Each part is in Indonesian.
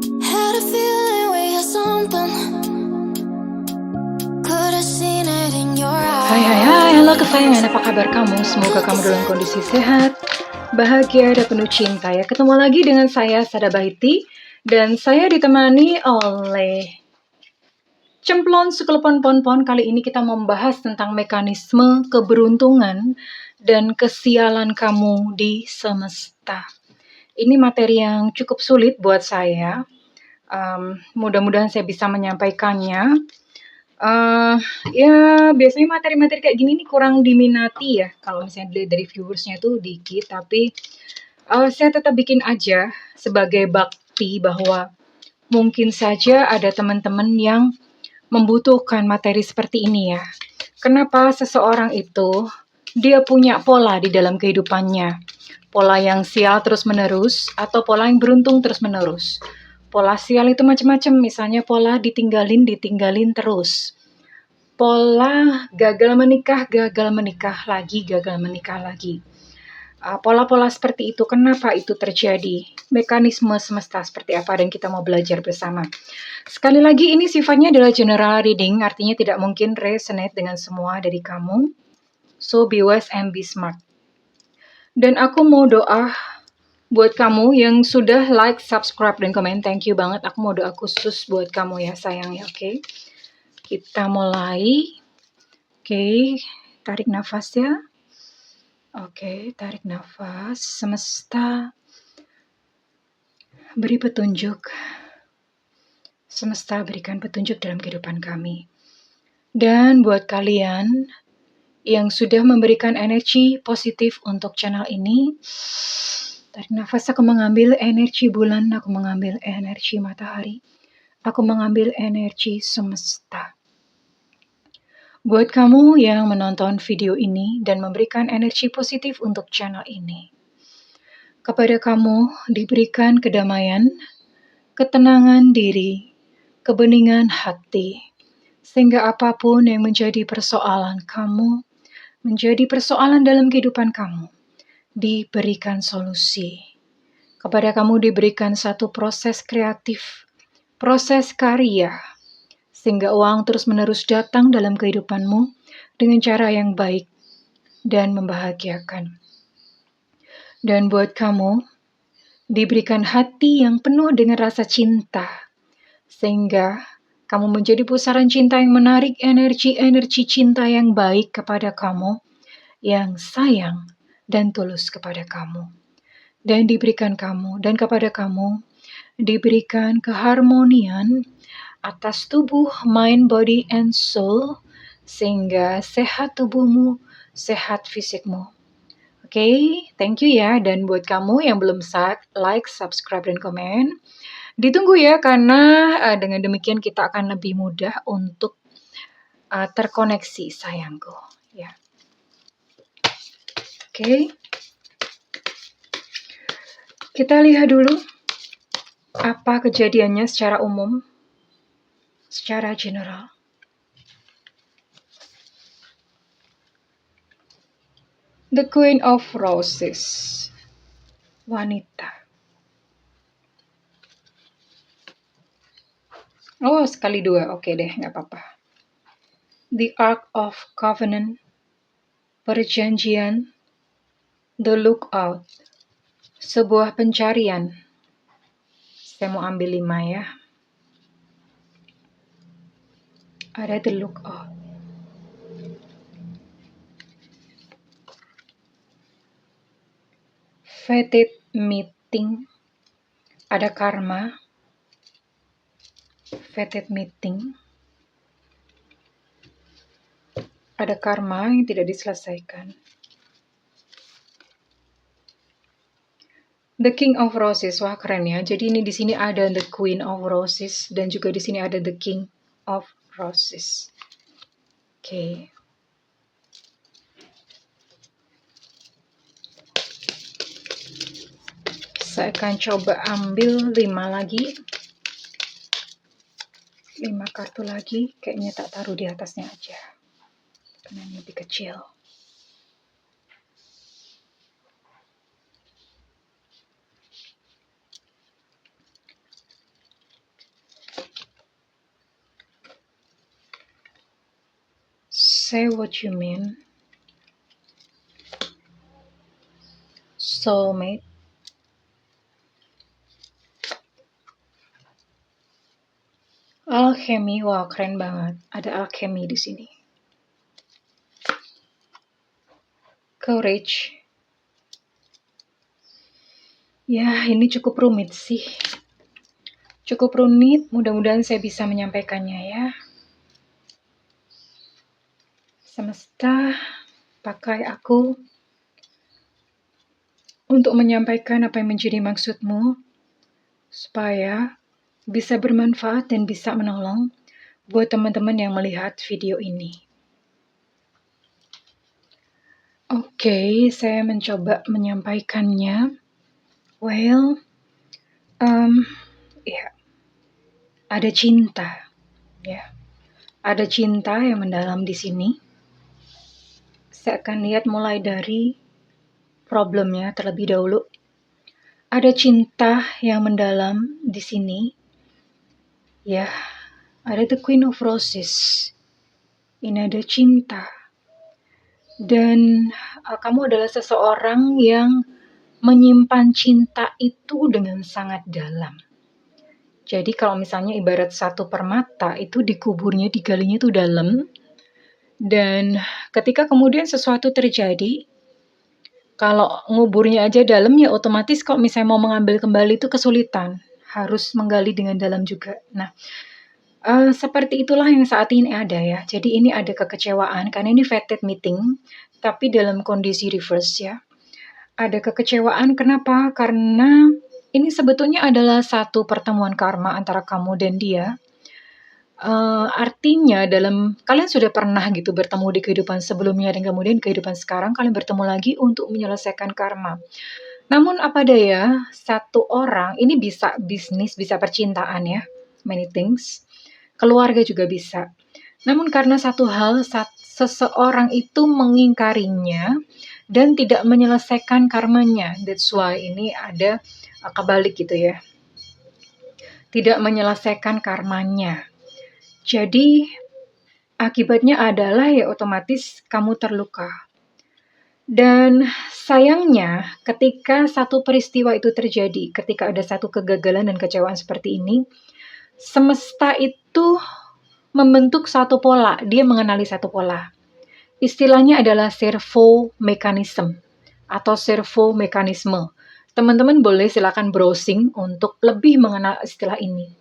Had a feeling we had something. Could have seen it in your eyes. Halo kesayangan, apa kabar kamu? Semoga kamu dalam kondisi sehat, bahagia, dan penuh cinta ya. Ketemu lagi dengan saya, Sada Bahiti, dan saya ditemani oleh Cemplon Sukelepon Ponpon. Kali ini kita membahas tentang mekanisme keberuntungan dan kesialan kamu di semesta. Ini materi yang cukup sulit buat saya. Mudah-mudahan saya bisa menyampaikannya. Ya biasanya materi-materi kayak gini nih kurang diminati ya. Kalau misalnya dari viewersnya itu dikit, tapi saya tetap bikin aja sebagai bakti bahwa mungkin saja ada teman-teman yang membutuhkan materi seperti ini ya. Kenapa seseorang itu dia punya pola di dalam kehidupannya? Pola yang sial terus-menerus atau pola yang beruntung terus-menerus. Pola sial itu macam-macam, misalnya pola ditinggalin terus. Pola gagal menikah lagi, gagal menikah lagi. Pola-pola seperti itu, kenapa itu terjadi? Mekanisme semesta seperti apa, dan kita mau belajar bersama. Sekali lagi, ini sifatnya adalah general reading, artinya tidak mungkin resonate dengan semua dari kamu. So, be wise and be smart. Dan aku mau doa buat kamu yang sudah like, subscribe, dan komen. Thank you banget. Aku mau doa khusus buat kamu ya sayang ya, oke? Kita mulai. Oke, tarik nafas ya. Oke, tarik nafas. Semesta beri petunjuk. Semesta berikan petunjuk dalam kehidupan kami. Dan buat kalian yang sudah memberikan energi positif untuk channel ini, tarik nafas, aku mengambil energi bulan, aku mengambil energi matahari, aku mengambil energi semesta. Buat kamu yang menonton video ini dan memberikan energi positif untuk channel ini, kepada kamu diberikan kedamaian, ketenangan diri, kebeningan hati, sehingga apapun yang menjadi persoalan kamu, menjadi persoalan dalam kehidupan kamu, diberikan solusi. Kepada kamu diberikan satu proses kreatif, proses karya, sehingga uang terus-menerus datang dalam kehidupanmu dengan cara yang baik dan membahagiakan. Dan buat kamu, diberikan hati yang penuh dengan rasa cinta, sehingga kamu menjadi pusaran cinta yang menarik energi-energi cinta yang baik kepada kamu, yang sayang dan tulus kepada kamu. Dan diberikan kamu, dan kepada kamu, diberikan keharmonian atas tubuh, mind, body, and soul, sehingga sehat tubuhmu, sehat fisikmu. Oke, thank you ya. Dan buat kamu yang belum like, subscribe, dan komen, ditunggu ya, karena dengan demikian kita akan lebih mudah untuk terkoneksi sayangku. Ya. Oke. Kita lihat dulu apa kejadiannya secara umum, secara general. The Queen of Roses, wanita. Oh, sekali dua, oke deh, nggak apa-apa. The Ark of Covenant, perjanjian. The Lookout, sebuah pencarian. Saya mau ambil 5 ya. Ada The Lookout. Fated Meeting, ada karma. Fated Meeting, ada karma yang tidak diselesaikan. The King of Roses, wah keren ya. Jadi ini di sini ada The Queen of Roses dan juga di sini ada The King of Roses. Oke. Saya akan coba ambil 5 lagi. 5 kartu lagi, kayaknya tak taruh di atasnya aja. Karena ini lebih kecil. say what you mean. Soulmate. Alchemy, wah keren banget. Ada alchemy di sini. Courage. Ya, ini cukup rumit sih. Cukup rumit, mudah-mudahan saya bisa menyampaikannya ya. Semesta, pakai aku untuk menyampaikan apa yang menjadi maksudmu, supaya bisa bermanfaat dan bisa menolong buat teman-teman yang melihat video ini. Oke, saya mencoba menyampaikannya. Well, ya, ada cinta, ya, ada cinta yang mendalam di sini. Saya akan lihat mulai dari problemnya terlebih dahulu. Ada cinta yang mendalam di sini, ya. Ada the Queen of Roses. Ini ada cinta. Dan kamu adalah seseorang yang menyimpan cinta itu dengan sangat dalam. Jadi kalau misalnya ibarat satu permata itu dikuburnya, digalinya itu dalam. Dan ketika kemudian sesuatu terjadi, kalau nguburnya aja dalam ya otomatis kalau misalnya mau mengambil kembali itu kesulitan. Harus menggali dengan dalam juga. Nah, seperti itulah yang saat ini ada ya. Jadi ini ada kekecewaan karena ini fated meeting, tapi dalam kondisi reverse ya. Ada kekecewaan, kenapa? Karena ini sebetulnya adalah satu pertemuan karma antara kamu dan dia. Artinya kalian sudah pernah gitu bertemu di kehidupan sebelumnya dan kemudian kehidupan sekarang kalian bertemu lagi untuk menyelesaikan karma. Namun apa daya, satu orang, ini bisa bisnis, bisa percintaan ya, many things. Keluarga juga bisa. Namun karena satu hal, seseorang itu mengingkarinya dan tidak menyelesaikan karmanya. That's why ini ada kebalik gitu ya. Tidak menyelesaikan karmanya. Jadi akibatnya adalah ya otomatis kamu terluka. Dan sayangnya ketika satu peristiwa itu terjadi, ketika ada satu kegagalan dan kecewaan seperti ini, semesta itu membentuk satu pola, dia mengenali satu pola. Istilahnya adalah servo mechanism atau servo mekanisme. Teman-teman boleh silakan browsing untuk lebih mengenal istilah ini.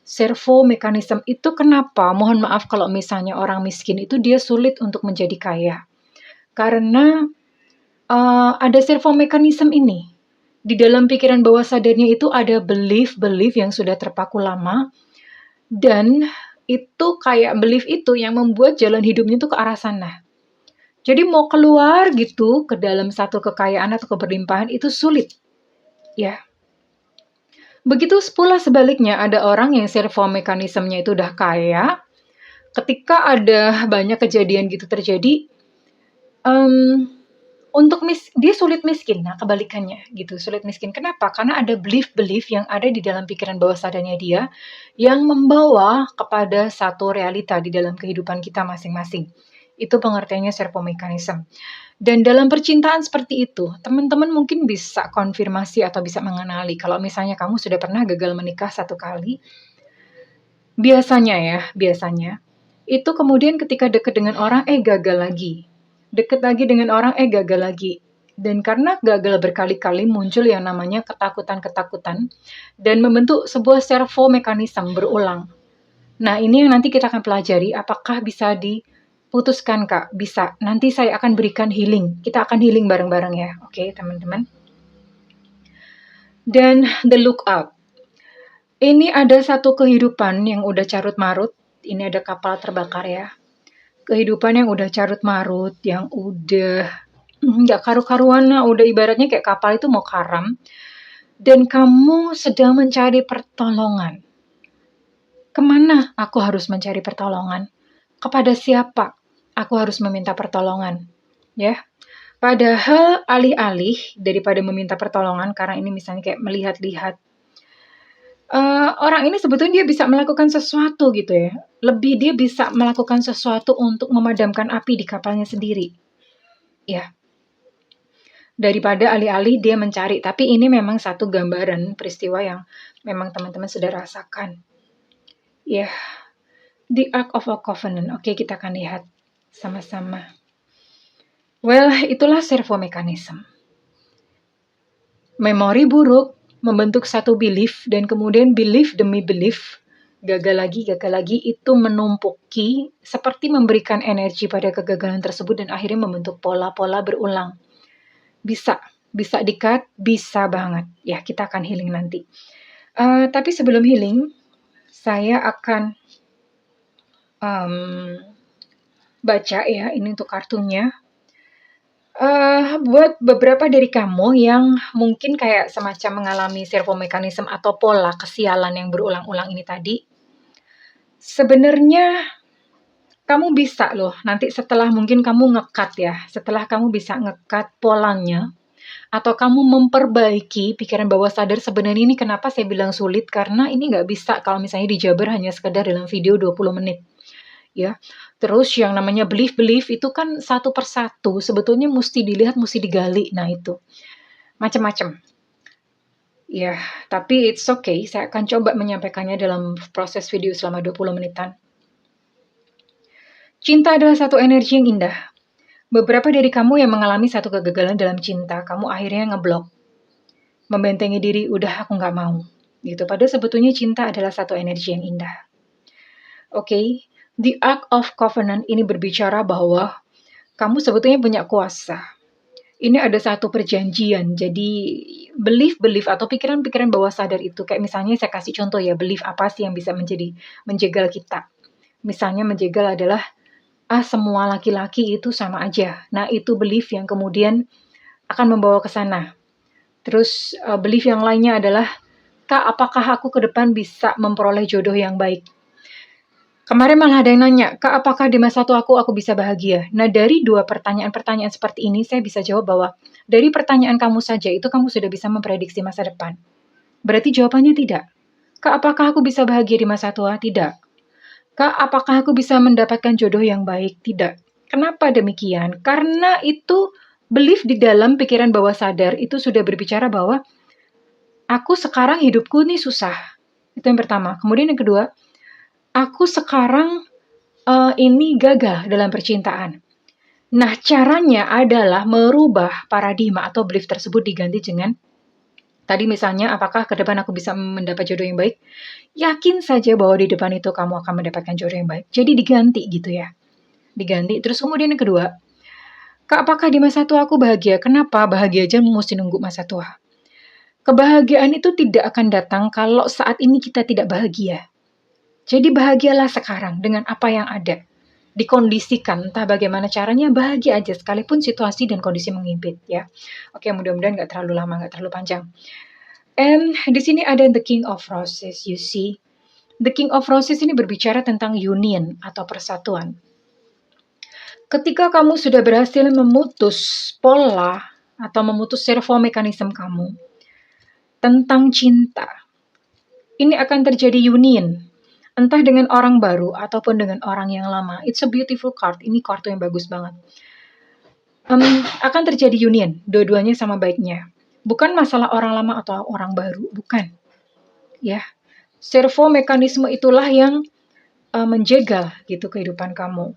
Servo mekanisme itu kenapa? Mohon maaf kalau misalnya orang miskin itu dia sulit untuk menjadi kaya. Karena ada servo mekanisme ini. Di dalam pikiran bawah sadarnya itu ada belief yang sudah terpaku lama. Dan itu kayak belief itu yang membuat jalan hidupnya itu ke arah sana. Jadi mau keluar gitu ke dalam satu kekayaan atau keberlimpahan itu sulit. Ya. Begitu pula sebaliknya ada orang yang servo mekanismenya itu udah kaya. Ketika ada banyak kejadian gitu terjadi, dia sulit miskin. Nah, kebalikannya gitu, sulit miskin. Kenapa? Karena ada belief yang ada di dalam pikiran bawah sadarnya dia yang membawa kepada satu realita di dalam kehidupan kita masing-masing. Itu pengertiannya servo mekanisme. Dan dalam percintaan seperti itu, teman-teman mungkin bisa konfirmasi atau bisa mengenali kalau misalnya kamu sudah pernah gagal menikah satu kali. Biasanya itu kemudian ketika deket dengan orang, gagal lagi. Deket lagi dengan orang, gagal lagi. Dan karena gagal berkali-kali muncul yang namanya ketakutan-ketakutan dan membentuk sebuah servo mekanisme berulang. Nah, ini yang nanti kita akan pelajari apakah bisa diputuskan, Kak. Bisa. Nanti saya akan berikan healing. Kita akan healing bareng-bareng ya. Oke, teman-teman. Dan the lookout. Ini ada satu kehidupan yang udah carut-marut. Ini ada kapal terbakar ya. Kehidupan yang udah carut-marut, yang udah nggak karu-karuan, udah ibaratnya kayak kapal itu mau karam. Dan kamu sedang mencari pertolongan. Kemana aku harus mencari pertolongan? Kepada siapa aku harus meminta pertolongan? Ya. Padahal alih-alih daripada meminta pertolongan, karena ini misalnya kayak melihat-lihat, Orang ini sebetulnya dia bisa melakukan sesuatu gitu ya. Lebih dia bisa melakukan sesuatu untuk memadamkan api di kapalnya sendiri. Ya, daripada alih-alih dia mencari. Tapi ini memang satu gambaran peristiwa yang memang teman-teman sudah rasakan. Ya, The Ark of a Covenant. Oke, kita akan lihat sama-sama. Well, itulah servo mechanism. Memori buruk membentuk satu belief dan kemudian belief demi belief gagal lagi itu menumpuki seperti memberikan energi pada kegagalan tersebut dan akhirnya membentuk pola-pola berulang. Bisa di-cut, bisa banget. Ya, kita akan healing nanti. Tapi sebelum healing, saya akan baca ya, ini untuk kartunya. Buat beberapa dari kamu yang mungkin kayak semacam mengalami servo mechanism atau pola kesialan yang berulang-ulang ini tadi, sebenarnya kamu bisa loh, nanti setelah mungkin kamu nge-cut ya, setelah kamu bisa nge-cut polanya, atau kamu memperbaiki pikiran bawah sadar, sebenarnya ini kenapa saya bilang sulit, karena ini nggak bisa kalau misalnya dijabar hanya sekedar dalam video 20 menit. Ya, terus yang namanya belief itu kan satu persatu sebetulnya mesti dilihat, mesti digali. Nah itu macam-macam. Ya, tapi it's okay. Saya akan coba menyampaikannya dalam proses video selama 20 menitan. Cinta adalah satu energi yang indah. Beberapa dari kamu yang mengalami satu kegagalan dalam cinta, kamu akhirnya ngeblok. Membentengi diri, udah aku nggak mau. Gitu. Padahal sebetulnya cinta adalah satu energi yang indah. Oke. The Ark of Covenant ini berbicara bahwa kamu sebetulnya punya kuasa. Ini ada satu perjanjian. Jadi belief atau pikiran-pikiran bawah sadar itu, kayak misalnya saya kasih contoh ya, belief apa sih yang bisa menjegal kita. Misalnya menjegal adalah semua laki-laki itu sama aja. Nah, itu belief yang kemudian akan membawa ke sana. Terus belief yang lainnya adalah, Kak, apakah aku ke depan bisa memperoleh jodoh yang baik? Kemarin malah ada yang nanya, Kak, apakah di masa tua aku bisa bahagia? Nah, dari dua pertanyaan-pertanyaan seperti ini, saya bisa jawab bahwa dari pertanyaan kamu saja, itu kamu sudah bisa memprediksi masa depan. Berarti jawabannya tidak. Kak, apakah aku bisa bahagia di masa tua? Tidak. Kak, apakah aku bisa mendapatkan jodoh yang baik? Tidak. Kenapa demikian? Karena itu belief di dalam pikiran bawah sadar itu sudah berbicara bahwa aku sekarang hidupku nih susah. Itu yang pertama. Kemudian yang kedua, aku sekarang ini gagal dalam percintaan. Nah, caranya adalah merubah paradigma atau belief tersebut diganti dengan tadi misalnya, apakah ke depan aku bisa mendapat jodoh yang baik? Yakin saja bahwa di depan itu kamu akan mendapatkan jodoh yang baik. Jadi diganti gitu ya. Diganti. Terus kemudian yang kedua, Kak, apakah di masa tua aku bahagia? Kenapa? Bahagia aja mesti nunggu masa tua. Kebahagiaan itu tidak akan datang kalau saat ini kita tidak bahagia. Jadi bahagialah sekarang dengan apa yang ada. Dikondisikan, entah bagaimana caranya, bahagia aja sekalipun situasi dan kondisi mengimpit ya. Oke, mudah-mudahan nggak terlalu lama, nggak terlalu panjang. And di sini ada The King of Roses, you see. The King of Roses ini berbicara tentang union atau persatuan. Ketika kamu sudah berhasil memutus pola atau memutus servo mekanisme kamu tentang cinta, ini akan terjadi union. Entah dengan orang baru ataupun dengan orang yang lama. It's a beautiful card. Ini kartu yang bagus banget. Akan terjadi union. Dua-duanya sama baiknya. Bukan masalah orang lama atau orang baru. Bukan. Ya. Servo mekanisme itulah yang menjegal gitu kehidupan kamu.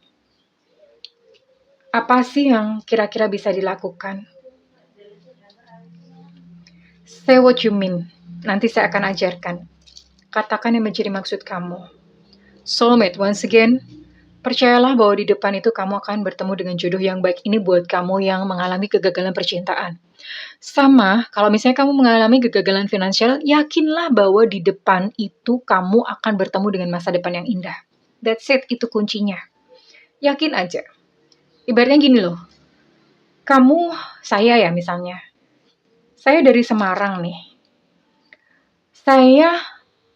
Apa sih yang kira-kira bisa dilakukan? Say what you mean. Nanti saya akan ajarkan. Katakan yang menjadi maksud kamu. Soulmate, once again, percayalah bahwa di depan itu kamu akan bertemu dengan jodoh yang baik. Ini buat kamu yang mengalami kegagalan percintaan. Sama, kalau misalnya kamu mengalami kegagalan finansial, yakinlah bahwa di depan itu kamu akan bertemu dengan masa depan yang indah. That's it, itu kuncinya. Yakin aja. Ibaratnya gini loh, saya ya misalnya, saya dari Semarang nih. Saya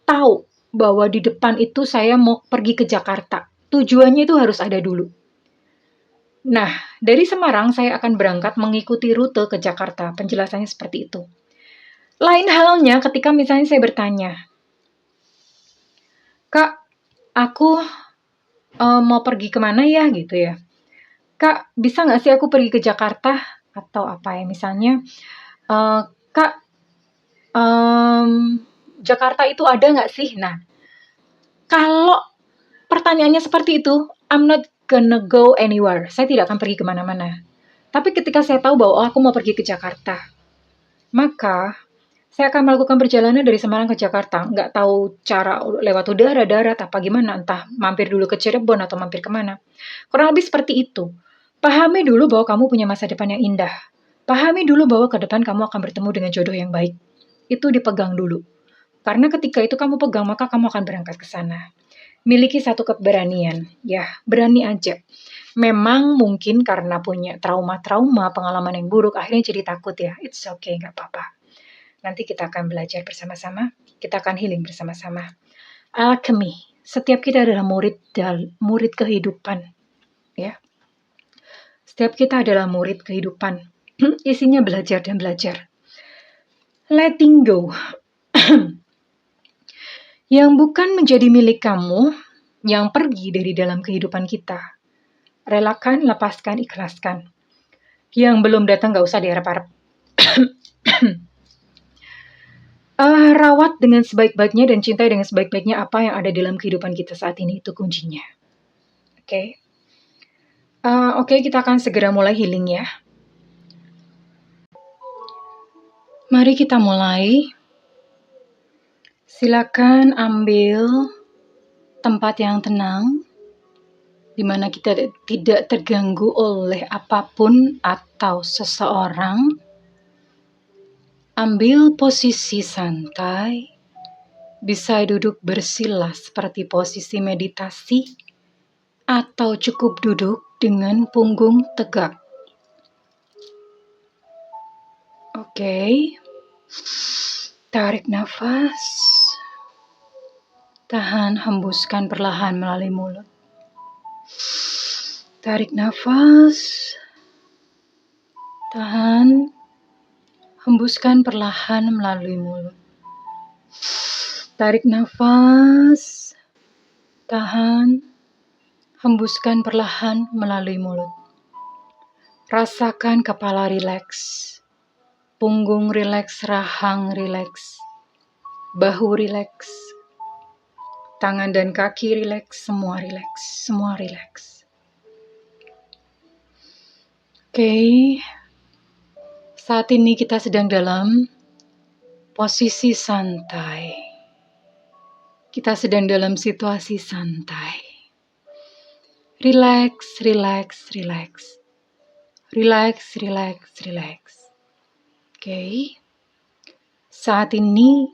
tahu bahwa di depan itu saya mau pergi ke Jakarta. Tujuannya itu harus ada dulu. Nah, dari Semarang saya akan berangkat mengikuti rute ke Jakarta. Penjelasannya seperti itu. Lain halnya ketika misalnya saya bertanya, Kak, aku mau pergi kemana ya gitu ya. Kak, bisa nggak sih aku pergi ke Jakarta? Atau apa ya, misalnya, Kak, Jakarta itu ada nggak sih? Nah, kalau pertanyaannya seperti itu, I'm not gonna go anywhere. Saya tidak akan pergi kemana-mana. Tapi ketika saya tahu bahwa aku mau pergi ke Jakarta, maka saya akan melakukan perjalanan dari Semarang ke Jakarta. Nggak tahu cara lewat udara, darat, apa gimana. Entah mampir dulu ke Cirebon atau mampir kemana. Kurang lebih seperti itu. Pahami dulu bahwa kamu punya masa depan yang indah. Pahami dulu bahwa ke depan kamu akan bertemu dengan jodoh yang baik. Itu dipegang dulu. Karena ketika itu kamu pegang, maka kamu akan berangkat ke sana. Miliki satu keberanian. Ya, berani aja. Memang mungkin karena punya trauma-trauma, pengalaman yang buruk, akhirnya jadi takut ya. It's okay, nggak apa-apa. Nanti kita akan belajar bersama-sama. Kita akan healing bersama-sama. Alchemy. Setiap kita adalah murid kehidupan. Ya. Setiap kita adalah murid kehidupan. Isinya belajar dan belajar. Letting go. Yang bukan menjadi milik kamu, yang pergi dari dalam kehidupan kita. Relakan, lepaskan, ikhlaskan. Yang belum datang gak usah diharap-harap. Rawat dengan sebaik-baiknya dan cintai dengan sebaik-baiknya apa yang ada dalam kehidupan kita saat ini. Itu kuncinya. Oke. Oke, kita akan segera mulai healing ya. Mari kita mulai. Silakan ambil tempat yang tenang, di mana kita tidak terganggu oleh apapun atau seseorang. Ambil posisi santai, bisa duduk bersila seperti posisi meditasi, atau cukup duduk dengan punggung tegak. Oke. Tarik nafas. Tahan, hembuskan perlahan melalui mulut. Tarik nafas. Tahan, hembuskan perlahan melalui mulut. Tarik nafas. Tahan, hembuskan perlahan melalui mulut. Rasakan kepala rileks. Punggung rileks, rahang rileks. Bahu rileks. Tangan dan kaki rileks, semua rileks, semua rileks. Oke. Saat ini kita sedang dalam posisi santai. Kita sedang dalam situasi santai. Relax, relax, relax. Relax, relax, relax. Oke. Saat ini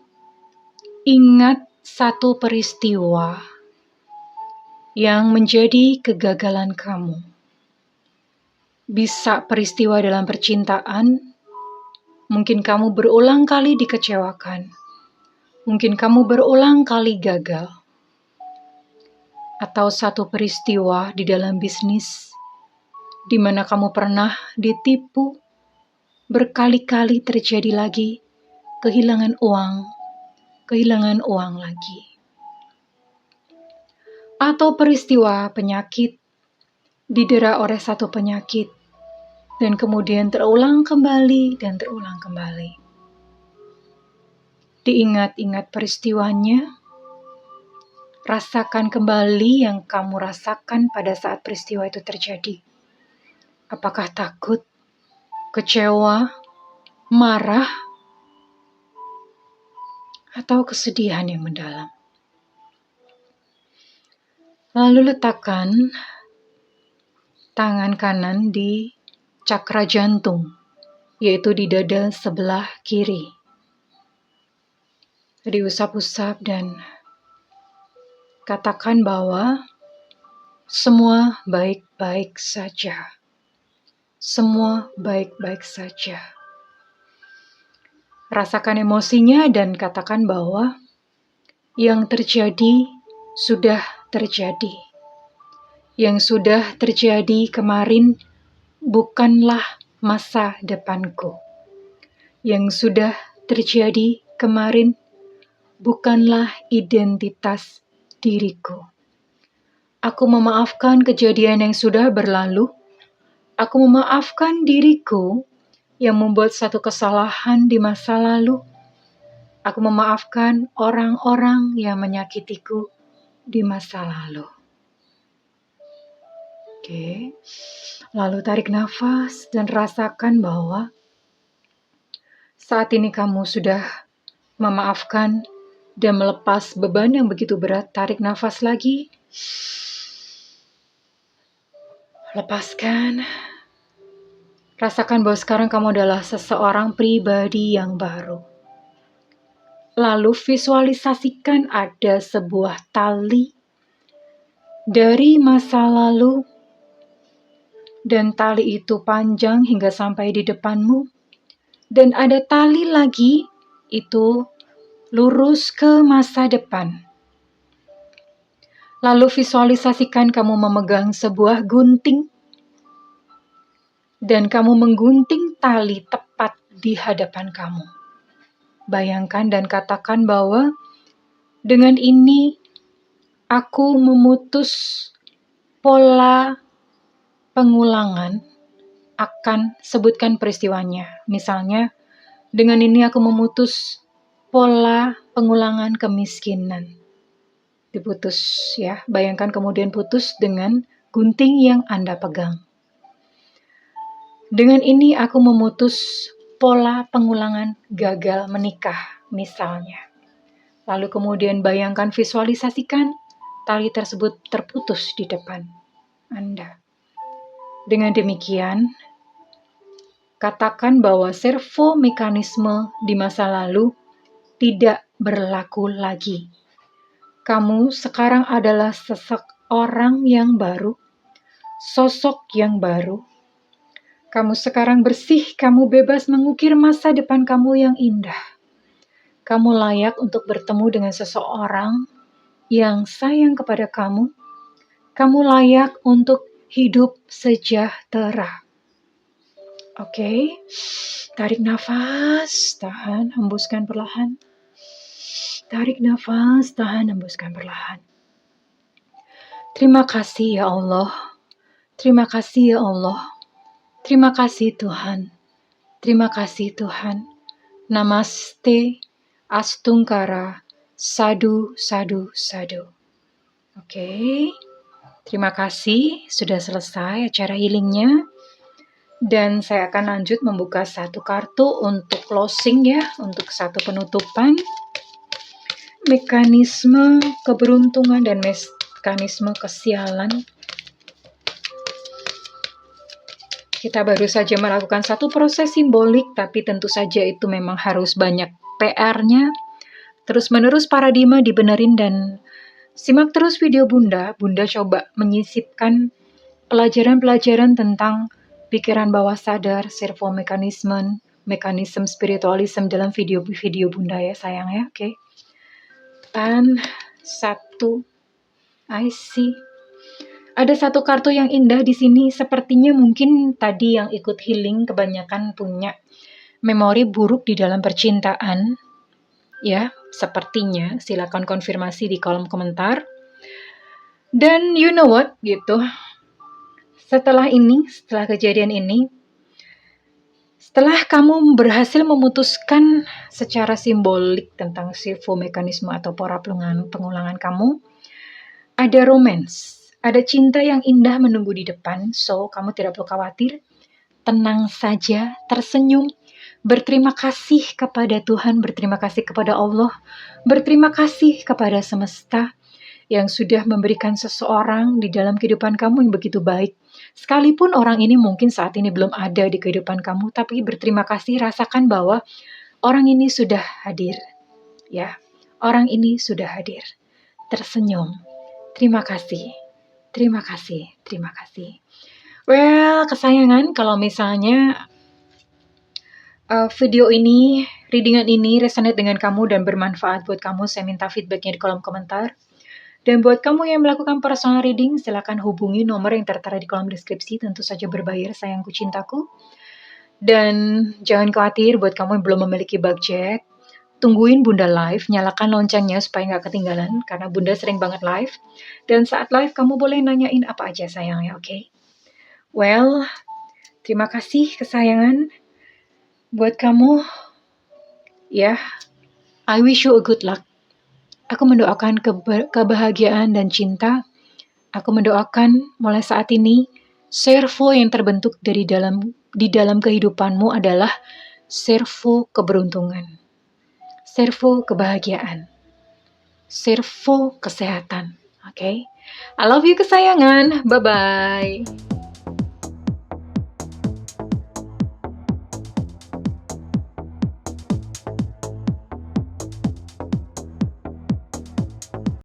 ingat satu peristiwa yang menjadi kegagalan kamu. Bisa peristiwa dalam percintaan, mungkin kamu berulang kali dikecewakan, mungkin kamu berulang kali gagal, atau satu peristiwa di dalam bisnis, di mana kamu pernah ditipu, berkali-kali terjadi lagi, kehilangan uang lagi. Atau peristiwa penyakit, didera oleh satu penyakit, dan kemudian terulang kembali dan terulang kembali. Diingat-ingat peristiwanya, rasakan kembali yang kamu rasakan pada saat peristiwa itu terjadi. Apakah takut, kecewa, marah, atau kesedihan yang mendalam? Lalu letakkan tangan kanan di cakra jantung, yaitu di dada sebelah kiri. Diusap-usap dan katakan bahwa semua baik-baik saja. Semua baik-baik saja. Rasakan emosinya dan katakan bahwa yang terjadi sudah terjadi. Yang sudah terjadi kemarin bukanlah masa depanku. Yang sudah terjadi kemarin bukanlah identitas diriku. Aku memaafkan kejadian yang sudah berlalu. Aku memaafkan diriku yang membuat satu kesalahan di masa lalu. Aku memaafkan orang-orang yang menyakitiku di masa lalu. Oke. Lalu tarik nafas dan rasakan bahwa saat ini kamu sudah memaafkan dan melepas beban yang begitu berat. Tarik nafas lagi. Lepaskan. Rasakan bahwa sekarang kamu adalah seseorang pribadi yang baru. Lalu visualisasikan ada sebuah tali dari masa lalu, dan tali itu panjang hingga sampai di depanmu, dan ada tali lagi itu lurus ke masa depan. Lalu visualisasikan kamu memegang sebuah gunting, dan kamu menggunting tali tepat di hadapan kamu. Bayangkan dan katakan bahwa dengan ini aku memutus pola pengulangan akan sebutkan peristiwanya. Misalnya, dengan ini aku memutus pola pengulangan kemiskinan. Diputus ya. Bayangkan kemudian putus dengan gunting yang Anda pegang. Dengan ini aku memutus pola pengulangan gagal menikah misalnya. Lalu kemudian bayangkan, visualisasikan tali tersebut terputus di depan Anda. Dengan demikian, katakan bahwa servo mekanisme di masa lalu tidak berlaku lagi. Kamu sekarang adalah seseorang yang baru, sosok yang baru. Kamu sekarang bersih, kamu bebas mengukir masa depan kamu yang indah. Kamu layak untuk bertemu dengan seseorang yang sayang kepada kamu. Kamu layak untuk hidup sejahtera. Oke, tarik nafas, tahan, hembuskan perlahan. Tarik nafas, tahan, hembuskan perlahan. Terima kasih ya Allah. Terima kasih ya Allah. Terima kasih Tuhan. Terima kasih Tuhan. Namaste, Astungkara, Sadu, Sadu, Sadu. Oke. Terima kasih, sudah selesai acara healingnya. Dan saya akan lanjut membuka satu kartu untuk closing ya, untuk satu penutupan. Mekanisme keberuntungan dan mekanisme kesialan. Kita baru saja melakukan satu proses simbolik, tapi tentu saja itu memang harus banyak PR-nya. Terus-menerus paradigma dibenerin dan simak terus video Bunda. Bunda coba menyisipkan pelajaran-pelajaran tentang pikiran bawah sadar, servo mekanisme, mekanisme spiritualisme dalam video-video Bunda ya sayang ya, oke. Dan satu, I see. Ada satu kartu yang indah di sini, sepertinya mungkin tadi yang ikut healing kebanyakan punya memori buruk di dalam percintaan. Ya, sepertinya. Silakan konfirmasi di kolom komentar. Dan you know what, gitu. Setelah kejadian ini, setelah kamu berhasil memutuskan secara simbolik tentang servo mekanisme atau pola pengulangan kamu, ada romance. Ada cinta yang indah menunggu di depan, so kamu tidak perlu khawatir. Tenang saja, tersenyum, berterima kasih kepada Tuhan, berterima kasih kepada Allah, berterima kasih kepada semesta yang sudah memberikan seseorang di dalam kehidupan kamu yang begitu baik. Sekalipun orang ini mungkin saat ini belum ada di kehidupan kamu, tapi berterima kasih, rasakan bahwa orang ini sudah hadir. Ya, orang ini sudah hadir. Tersenyum, terima kasih. Terima kasih, terima kasih. Well, kesayangan, kalau misalnya video ini, readingan ini resonate dengan kamu dan bermanfaat buat kamu, saya minta feedbacknya di kolom komentar. Dan buat kamu yang melakukan personal reading, silakan hubungi nomor yang tertera di kolom deskripsi, tentu saja berbayar sayangku cintaku. Dan jangan khawatir buat kamu yang belum memiliki budget, tungguin Bunda live, nyalakan loncengnya supaya nggak ketinggalan, karena Bunda sering banget live. Dan saat live, kamu boleh nanyain apa aja sayangnya, oke? Well, terima kasih kesayangan buat kamu. Ya, I wish you a good luck. Aku mendoakan kebahagiaan dan cinta. Aku mendoakan mulai saat ini, servo yang terbentuk di dalam kehidupanmu adalah servo keberuntungan, servo kebahagiaan, servo kesehatan. Oke? I love you kesayangan. Bye-bye.